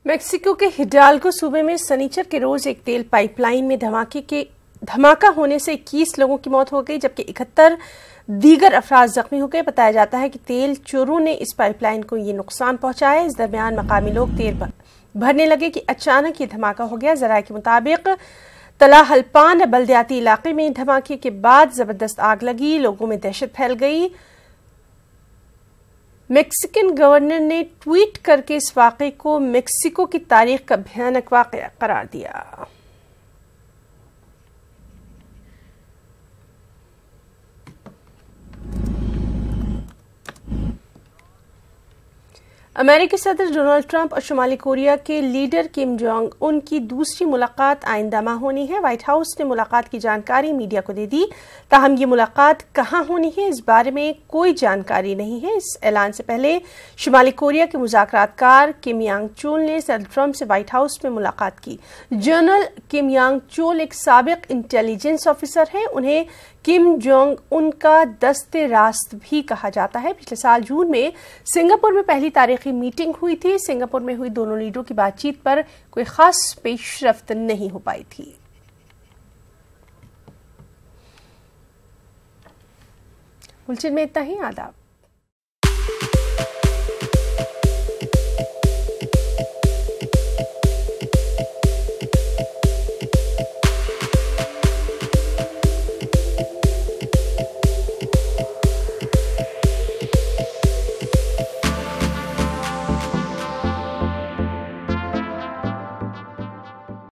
Mexico के Hidalgo सूबे में शनिचर के रोज एक तेल पाइपलाइन में धमाका होने से 21 लोगों की मौत हो गई, जबकि 71 दीगर अफराद जख्मी हो गए। बताया जाता है कि तेल चोरों ने इस पाइपलाइन को ये नुकसान पहुंचाया। इस दरमियान मकामी लोग तेल भरने लगे कि अचानक ये धमाका हो गया। जराये के मुताबिक तलाहल्पान बल्दियाती इलाके में धमाके के बाद जबरदस्त आग लगी, लोगों में दहशत फैल गई। मेक्सिकन गवर्नर ने ट्वीट करके इस वाक़े को मेक्सिको की तारीख का भयानक वाक़या करार दिया। अमेरिकी सदर डोनाल्ड ट्रंप और शुमाली कोरिया के लीडर किम जोंग उन की दूसरी मुलाकात आइंदा माह होनी है। व्हाइट हाउस ने मुलाकात की जानकारी मीडिया को दे दी, ताहम ये मुलाकात कहां होनी है इस बारे में कोई जानकारी नहीं है। इस ऐलान से पहले शुमाली कोरिया के मुज़ाकरातकार किम यांग चोल ने सदर ट्रंप से व्हाइट हाउस में मुलाकात की। जनरल किम यांग चोल एक साबिक इंटेलिजेंस ऑफिसर हैं। उन्हें किम जोंग उनका दस्ते रास्त भी कहा जाता है। पिछले साल जून में सिंगापुर में पहली तारीखी मीटिंग हुई थी। सिंगापुर में हुई दोनों लीडरों की बातचीत पर कोई खास पेशरफ्त नहीं हो पाई थी। बुलेटिन में इतना ही। आदाब।